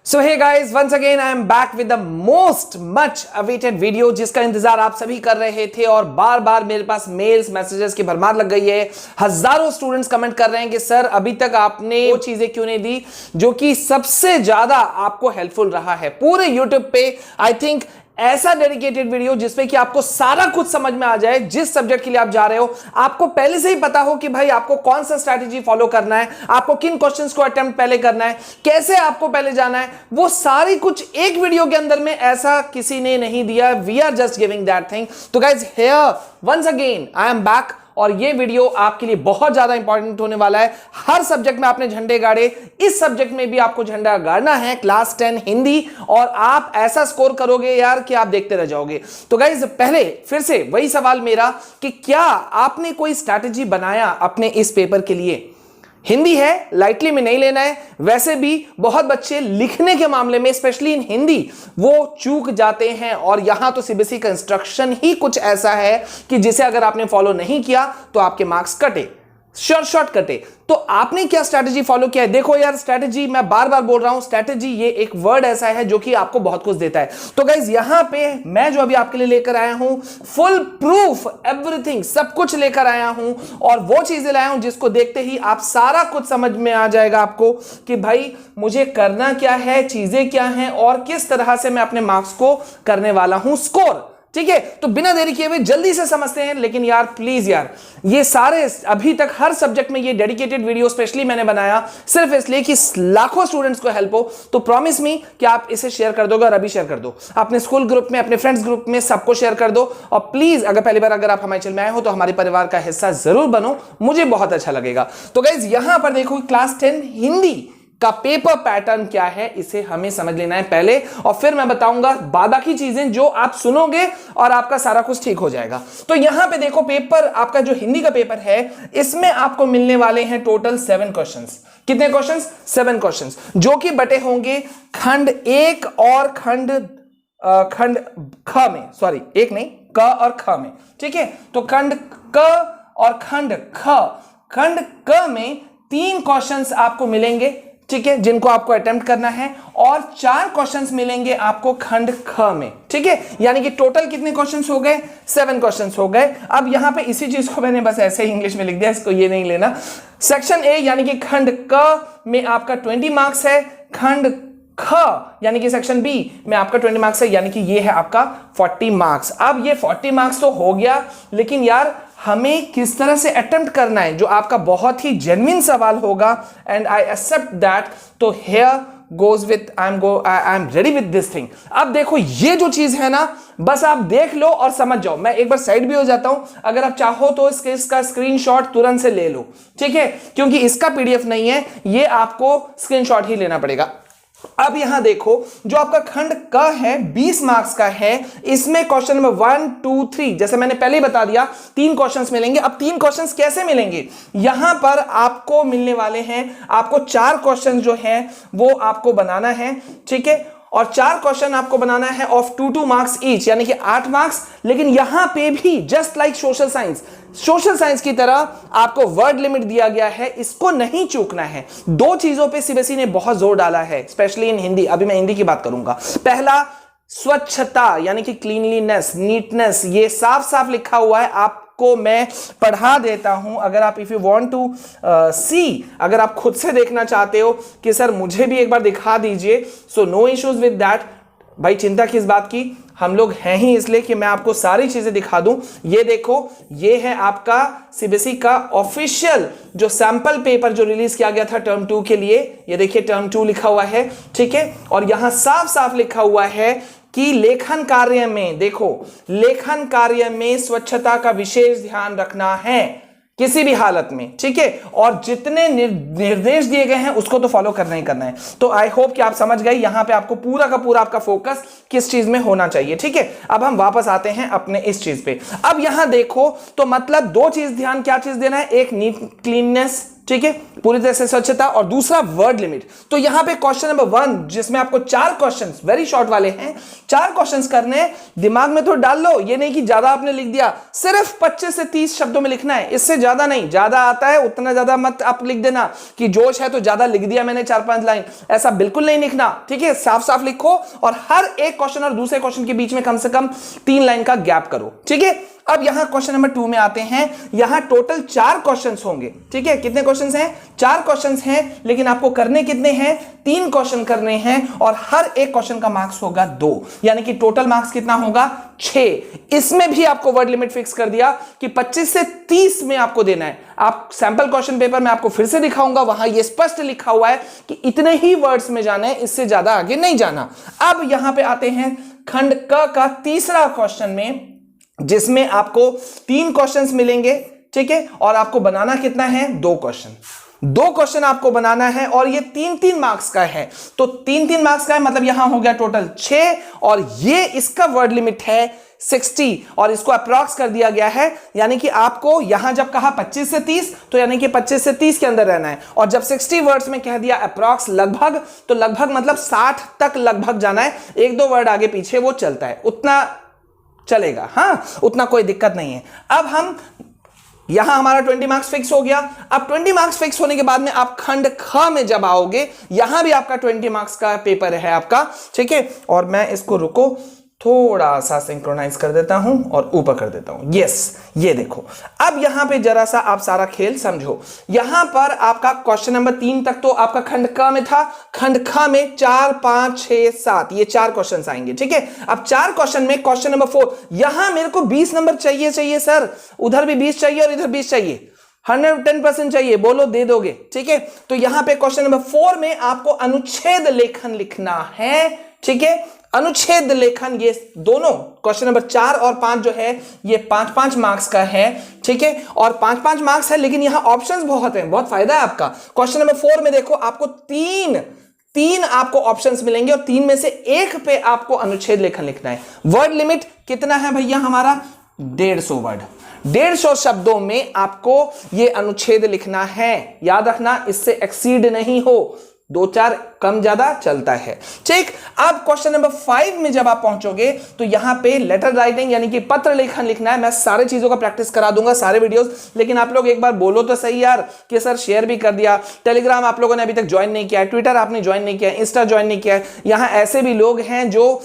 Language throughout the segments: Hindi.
So hey guys, once again I am back with the most much awaited video जिसका इंतजार आप सभी कर रहे थे और बार बार मेरे पास मेल्स मैसेजेस की भरमार लग गई है। हजारों स्टूडेंट्स कमेंट कर रहे हैं कि सर अभी तक आपने वो चीजें क्यों नहीं दी जो कि सबसे ज्यादा आपको हेल्पफुल रहा है पूरे यूट्यूब पे। आई थिंक ऐसा डेडिकेटेड वीडियो जिसमें कि आपको सारा कुछ समझ में आ जाए, जिस सब्जेक्ट के लिए आप जा रहे हो आपको पहले से ही पता हो कि भाई आपको कौन सा स्ट्रैटेजी फॉलो करना है, आपको किन क्वेश्चंस को अटेम्प्ट पहले करना है, कैसे आपको पहले जाना है, वो सारी कुछ एक वीडियो के अंदर में ऐसा किसी ने नहीं दिया। We are just giving that thing. तो guys here once again I am back और ये वीडियो आपके लिए बहुत ज्यादा इंपॉर्टेंट होने वाला है। हर सब्जेक्ट में आपने झंडे गाड़े, इस सब्जेक्ट में भी आपको झंडा गाड़ना है, क्लास 10 हिंदी, और आप ऐसा स्कोर करोगे यार कि आप देखते रह जाओगे। तो गाइज पहले फिर से वही सवाल मेरा कि क्या आपने कोई स्ट्रैटेजी बनाया अपने इस पेपर के लिए? हिंदी है, लाइटली में नहीं लेना है। वैसे भी बहुत बच्चे लिखने के मामले में स्पेशली इन हिंदी वो चूक जाते हैं और यहां तो सीबीएसई का इंस्ट्रक्शन ही कुछ ऐसा है कि जिसे अगर आपने फॉलो नहीं किया तो आपके मार्क्स कटे, शॉर्ट कटे। तो आपने क्या स्ट्रैटेजी फॉलो किया है? देखो यार, स्ट्रैटेजी मैं बार बार बोल रहा हूं, स्ट्रैटेजी ये एक वर्ड ऐसा है जो कि आपको बहुत कुछ देता है। तो गाइज यहां पे मैं जो अभी आपके लिए लेकर आया हूं फुल प्रूफ एवरीथिंग, सब कुछ लेकर आया हूं और वो चीजें लाया हूं जिसको देखते ही आप सारा कुछ समझ में आ जाएगा आपको कि भाई मुझे करना क्या है, चीजें क्या हैं और किस तरह से मैं अपने मार्क्स को करने वाला हूं स्कोर। ठीक है, तो बिना देरी किए हुए जल्दी से समझते हैं। लेकिन यार प्लीज यार, ये सारे अभी तक हर सब्जेक्ट में ये डेडिकेटेड वीडियो स्पेशली मैंने बनाया सिर्फ इसलिए कि लाखों स्टूडेंट्स को हेल्प हो। तो प्रॉमिस मी कि आप इसे शेयर कर दोगे और अभी शेयर कर दो अपने स्कूल ग्रुप में, अपने फ्रेंड्स ग्रुप में, सबको शेयर कर दो। और प्लीज अगर पहली बार अगर आप हमारे चैनल में आए हो तो हमारे परिवार का हिस्सा जरूर बनो, मुझे बहुत अच्छा लगेगा। तो गाइज यहां पर देखो क्लास 10 हिंदी का पेपर पैटर्न क्या है, इसे हमें समझ लेना है पहले और फिर मैं बताऊंगा बाकी चीजें जो आप सुनोगे और आपका सारा कुछ ठीक हो जाएगा। तो यहां पे देखो पेपर आपका जो हिंदी का पेपर है इसमें आपको मिलने वाले हैं टोटल 7 क्वेश्चंस। कितने क्वेश्चंस? 7 क्वेश्चंस जो कि बटे होंगे खंड 1 और खंड ख में, सॉरी एक नहीं, क और ख में। ठीक है, तो खंड क और खंड ख, खंड क में 3 क्वेश्चंस आपको मिलेंगे, ठीक है, जिनको आपको अटेम्प्ट करना है और 4 क्वेश्चंस मिलेंगे आपको खंड ख में। ठीक है, यानी कि टोटल कितने क्वेश्चंस हो गए? 7 क्वेश्चंस हो गए। अब यहां पे इसी चीज को मैंने बस ऐसे ही इंग्लिश में लिख दिया, इसको ये नहीं लेना। सेक्शन ए यानी कि खंड क में आपका 20 मार्क्स है, खंड ख यानी कि सेक्शन बी में आपका 20 मार्क्स है, यानी कि ये है आपका 40 मार्क्स। अब ये 40 मार्क्स तो हो गया, लेकिन यार हमें किस तरह से अटेम्प्ट करना है, जो आपका बहुत ही जेन्युइन सवाल होगा एंड आई एक्सेप्ट दैट। तो here goes with I am ready with this thing. अब देखो ये जो चीज है ना, बस आप देख लो और समझ जाओ। मैं एक बार साइड भी हो जाता हूं, अगर आप चाहो तो इसका स्क्रीनशॉट तुरंत से ले लो, ठीक है, क्योंकि इसका पीडीएफ नहीं है, ये आपको स्क्रीनशॉट ही लेना पड़ेगा। अब यहां देखो जो आपका खंड क है 20 मार्क्स का है, इसमें क्वेश्चन नंबर 1 2 3 जैसे मैंने पहले ही बता दिया 3 क्वेश्चंस मिलेंगे। अब 3 क्वेश्चंस कैसे मिलेंगे? यहां पर आपको मिलने वाले हैं, आपको 4 क्वेश्चंस जो हैं वो आपको बनाना है, ठीक है, और 4 क्वेश्चन आपको बनाना है ऑफ 2 मार्क्स ईच, यानी कि 8 मार्क्स। लेकिन यहां पे भी जस्ट लाइक सोशल साइंस की तरह आपको वर्ड लिमिट दिया गया है, इसको नहीं चूकना है। 2 चीजों पे सीबीएसई ने बहुत जोर डाला है स्पेशली इन हिंदी। अभी मैं हिंदी की बात करूंगा। पहला स्वच्छता यानी कि क्लीनलीनेस, नीटनेस, ये साफ साफ लिखा हुआ है, आपको मैं पढ़ा देता हूं। अगर आप इफ यू वांट टू सी, अगर आप खुद से देखना चाहते हो कि सर मुझे भी एक बार दिखा दीजिए, so no issues with that. भाई चिंता किस बात की, हम लोग हैं ही इसलिए कि मैं आपको सारी चीजें दिखा दूं। ये देखो, ये है आपका सीबीएसई का ऑफिशियल जो सैंपल पेपर जो रिलीज किया गया था टर्म 2 के लिए। ये देखिए टर्म 2 लिखा हुआ है, ठीक है, और यहां साफ साफ लिखा हुआ है कि लेखन कार्य में, देखो लेखन कार्य में स्वच्छता का विशेष ध्यान रखना है किसी भी हालत में, ठीक है, और जितने निर्देश दिए गए हैं उसको तो फॉलो करना ही करना है। तो आई होप कि आप समझ गए यहां पे आपको पूरा का पूरा आपका फोकस किस चीज में होना चाहिए, ठीक है। अब हम वापस आते हैं अपने इस चीज पे। अब यहां देखो तो मतलब 2 चीज ध्यान, क्या चीज देना है? एक नीट क्लीननेस, ठीक है, पूरी तरह से स्वच्छता। और दूसरा वर्ड लिमिट। तो यहां पे क्वेश्चन नंबर 1 जिसमें आपको 4 क्वेश्चंस वेरी शॉर्ट वाले हैं, 4 क्वेश्चंस करने, दिमाग में तो डाल लो, ये नहीं कि ज्यादा आपने लिख दिया, सिर्फ 25 से 30 शब्दों में लिखना है, इससे ज्यादा नहीं। ज्यादा आता है उतना ज्यादा मत आप लिख देना कि जोश है तो ज्यादा लिख दिया मैंने 4-5 लाइन, ऐसा बिल्कुल नहीं लिखना, ठीक है। साफ साफ लिखो और हर एक क्वेश्चन और दूसरे क्वेश्चन के बीच में कम से कम 3 लाइन का गैप करो, ठीक है। अब यहां क्वेश्चन नंबर 2 में आते हैं। यहां टोटल 4 क्वेश्चंस होंगे, ठीक है। कितने क्वेश्चंस हैं? 4 क्वेश्चंस हैं, लेकिन आपको करने कितने हैं? 3 क्वेश्चन करने हैं और हर एक क्वेश्चन का मार्क्स होगा 2, यानी कि टोटल मार्क्स कितना होगा? 6। इसमें भी आपको वर्ड लिमिट फिक्स कर दिया कि 25 से 30 में आपको देना है। आप सैंपल क्वेश्चन पेपर में आपको फिर से दिखाऊंगा, वहां यह स्पष्ट लिखा हुआ है कि इतने ही वर्ड्स में जाना है, इससे ज्यादा आगे नहीं जाना। अब यहां पे आते हैं खंड क का तीसरा क्वेश्चन में, जिसमें आपको 3 क्वेश्चंस मिलेंगे, ठीक है। और आपको बनाना कितना है? 2 क्वेश्चन। 2 क्वेश्चन आपको बनाना है और ये 3-3 मार्क्स का है। तो 3-3 मार्क्स का है, मतलब यहां हो गया टोटल 6 और ये इसका वर्ड लिमिट है 60 और इसको अप्रॉक्स कर दिया गया है। यानी कि आपको यहां जब कहा 25 से 30 तो यानी कि 25 से 30 के अंदर रहना है, और जब 60 वर्ड्स में कह दिया अप्रॉक्स लगभग, तो लगभग मतलब 60 तक लगभग जाना है। 1-2 वर्ड आगे पीछे वो चलता है, उतना चलेगा, हाँ, उतना कोई दिक्कत नहीं है। अब हम यहां हमारा 20 मार्क्स फिक्स हो गया। अब 20 मार्क्स फिक्स होने के बाद में आप खंड ख में जब आओगे, यहां भी आपका 20 मार्क्स का पेपर है आपका, ठीक है। और मैं इसको रुको थोड़ा सा सिंक्रोनाइज कर देता हूं और ऊपर कर देता हूं। यस, ये देखो। अब यहां पे जरा सा आप सारा खेल समझो। यहां पर आपका क्वेश्चन नंबर 3 तक तो आपका खंड क में था। खंड ख में 4, 5, 6, 7 ये 4 क्वेश्चन आएंगे, ठीक है। अब 4 क्वेश्चन में क्वेश्चन नंबर 4, यहां मेरे को 20 नंबर चाहिए सर, उधर भी 20 चाहिए और इधर 20 चाहिए, 110% चाहिए, बोलो दे दोगे, ठीक है। तो यहां पे क्वेश्चन नंबर 4 में आपको अनुच्छेद लेखन लिखना है, ठीक है। अनुच्छेद लेखन, ये दोनों क्वेश्चन नंबर 4 और 5 जो है ये 5-5 मार्क्स का है, ठीक है। और 5-5 मार्क्स है, लेकिन यहां ऑप्शंस बहुत हैं, बहुत फायदा है आपका। क्वेश्चन नंबर 4 में देखो आपको तीन आपको ऑप्शंस मिलेंगे और 3 में से 1 पे आपको अनुच्छेद लेखन लिखना है। वर्ड लिमिट कितना है भैया हमारा? 150 वर्ड। 150 शब्दों में आपको ये अनुच्छेद लिखना है, याद रखना, इससे एक्सीड नहीं हो, 2-4 कम ज्यादा चलता है, ठीक। अब क्वेश्चन नंबर 5 में जब आप पहुंचोगे तो यहां पे लेटर राइटिंग यानी कि पत्र लेखन लिखना है। मैं सारे चीजों का प्रैक्टिस करा दूंगा, सारे वीडियोस, लेकिन आप लोग एक बार बोलो तो सही यार कि सर शेयर भी कर दिया। टेलीग्राम आप लोगों ने अभी तक ज्वाइन नहीं किया है, ट्विटर आपने ज्वाइन नहीं किया है, इंस्टा ज्वाइन नहीं किया है। यहां ऐसे भी लोग हैं जो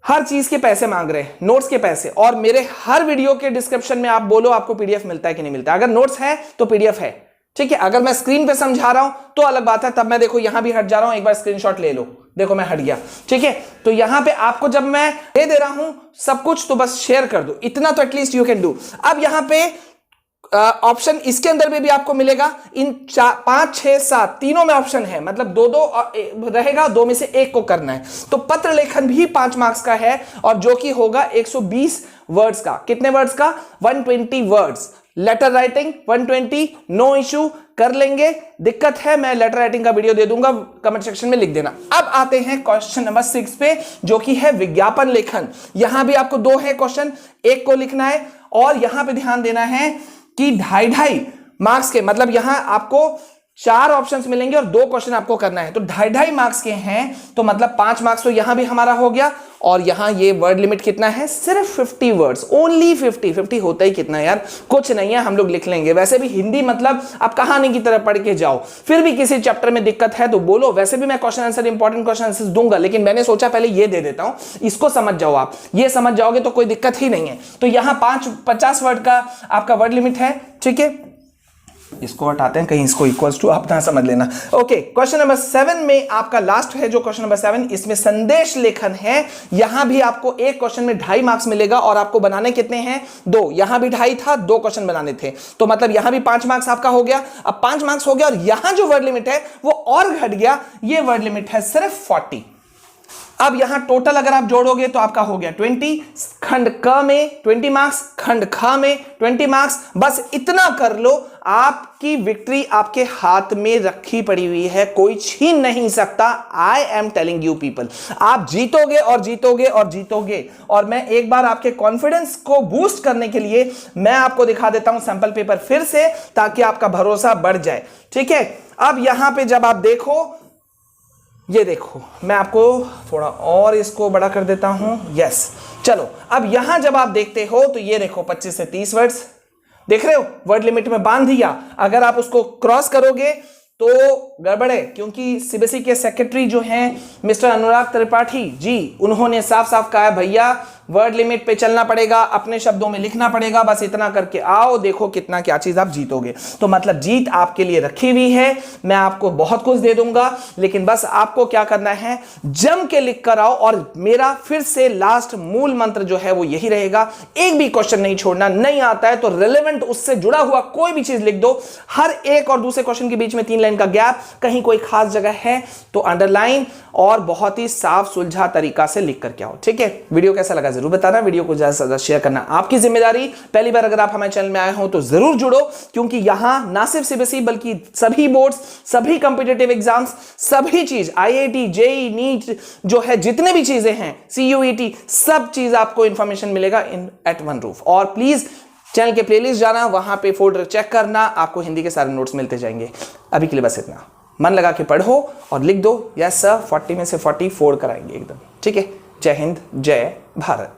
हर चीज के पैसे मांग रहे हैं, नोट्स के पैसे, और मेरे हर वीडियो के डिस्क्रिप्शन में आप बोलो आपको पीडीएफ मिलता है कि नहीं मिलता। अगर नोट्स है तो पीडीएफ है, ठीक है। अगर मैं स्क्रीन पे समझा रहा हूं तो अलग बात है, तब मैं देखो यहां भी हट जा रहा हूं, एक बार स्क्रीनशॉट ले लो, देखो मैं हट गया, ठीक है। तो यहां पे आपको जब मैं दे रहा हूं सब कुछ तो बस शेयर कर दो, इतना तो एटलीस्ट यू कैन डू। अब यहां पे ऑप्शन इसके अंदर भी आपको मिलेगा, इन 5, 6, 7 तीनों में ऑप्शन है, मतलब 2-2 रहेगा, 2 में से 1 को करना है। तो पत्र लेखन भी 5 मार्क्स का है और जो कि होगा 120 वर्ड्स का। कितने वर्ड्स का? 120 words. Letter writing 120, no issue, कर लेंगे। दिक्कत है मैं लेटर राइटिंग का वीडियो दे दूंगा, कमेंट सेक्शन में लिख देना। अब आते हैं क्वेश्चन नंबर 6 पे, जो कि है विज्ञापन लेखन। यहां भी आपको 2 है क्वेश्चन, 1 को लिखना है और यहां पे ध्यान देना है कि 2.5 मार्क्स के, मतलब यहां आपको 4 ऑप्शंस मिलेंगे और 2 क्वेश्चन आपको करना है, तो 2.5 मार्क्स के हैं, तो मतलब 5 मार्क्स तो यहां भी हमारा हो गया। और यहां ये वर्ड लिमिट कितना है? सिर्फ 50 वर्ड्स, ओनली 50 होता ही कितना यार, कुछ नहीं है, हम लोग लिख लेंगे। वैसे भी हिंदी मतलब आप कहानी की तरह पढ़ के जाओ, फिर भी किसी चैप्टर में दिक्कत है तो बोलो। वैसे भी मैं question answer, important question answer दूंगा, लेकिन मैंने सोचा पहले ये दे देता हूं, इसको समझ जाओ आप। ये समझ जाओगे तो कोई दिक्कत ही नहीं है। तो यहां 50 वर्ड का आपका वर्ड लिमिट है, ठीक है। इसको हटाते हैं, कहीं इसको इक्वल्स टू आप ना समझ लेना। ओके, क्वेश्चन नंबर 7 में आपका लास्ट है जो क्वेश्चन नंबर 7, इसमें संदेश लेखन है। यहां भी आपको एक क्वेश्चन में 2.5 मार्क्स मिलेगा और आपको बनाने कितने हैं? 2। यहां भी 2.5 था, 2 क्वेश्चन बनाने थे, तो मतलब यहां भी 5 मार्क्स आपका हो गया। अब 5 मार्क्स हो गया और यहां जो वर्ड लिमिट है वो और घट गया, ये वर्ड लिमिट है सिर्फ 40। अब यहां टोटल अगर आप जोड़ोगे तो आपका हो गया 20, खंड क में 20 मार्क्स, खंड ख में 20 मार्क्स। बस इतना कर लो, आपकी विक्ट्री आपके हाथ में रखी पड़ी हुई है, कोई छीन नहीं सकता। I am telling you people, आप जीतोगे और जीतोगे और जीतोगे। और मैं एक बार आपके कॉन्फिडेंस को बूस्ट करने के लिए मैं आपको दिखा देता हूं सैंपल पेपर फिर से, ताकि आपका भरोसा बढ़ जाए। ठीक है, अब यहां पे जब आप देखो, ये देखो, मैं आपको थोड़ा और इसको बड़ा कर देता हूं। यस, चलो अब यहां जब आप देखते हो तो ये देखो 25 से 30 वर्ड्स, देख रहे हो, वर्ड लिमिट में बांध दिया। अगर आप उसको क्रॉस करोगे तो गड़बड़ है, क्योंकि सीबीएसई के सेक्रेटरी जो हैं मिस्टर अनुराग त्रिपाठी जी, उन्होंने साफ साफ कहा है भैया वर्ड लिमिट पे चलना पड़ेगा, अपने शब्दों में लिखना पड़ेगा, बस इतना करके आओ, देखो कितना क्या चीज आप जीतोगे। तो मतलब जीत आपके लिए रखी हुई है, मैं आपको बहुत कुछ दे दूंगा, लेकिन बस आपको क्या करना है, जम के लिख कर आओ। और मेरा फिर से लास्ट मूल मंत्र जो है वो यही रहेगा, एक भी क्वेश्चन नहीं छोड़ना। नहीं आता है तो रिलेवेंट उससे जुड़ा हुआ कोई भी चीज लिख दो, हर एक और दूसरे क्वेश्चन के बीच में 3 लाइन का गैप, कहीं कोई खास जगह है तो अंडरलाइन, और बहुत ही साफ सुलझा तरीका से लिख करके आओ। ठीक है, वीडियो कैसा लगा जरूर बताना, वीडियो को ज्यादा से ज्यादा शेयर करना आपकी जिम्मेदारी। पहली बार अगर आप हमारे चैनल में आए हो तो जरूर जुड़ो, क्योंकि यहां ना सिर्फ सीबीएसई बल्कि सभी बोर्ड्स, सभी कॉम्पिटिटिव एग्जाम्स, सभी चीज, आईआईटी, जेई, नीट जो है, जितने भी चीजें हैं, सीयूईटी, सब चीज आपको इंफॉर्मेशन मिलेगा इन एट वन रूफ। और प्लीज चैनल के प्लेलिस्ट जाना, वहां पे फोल्डर चेक करना, आपको हिंदी के सारे नोट्स मिलते जाएंगे। अभी के लिए बस इतना, मन लगा के पढ़ो और लिख दो, यस सर 40 में से 40 फोड़ कराएंगे एकदम। ठीक है, जय हिंद, जय भारत।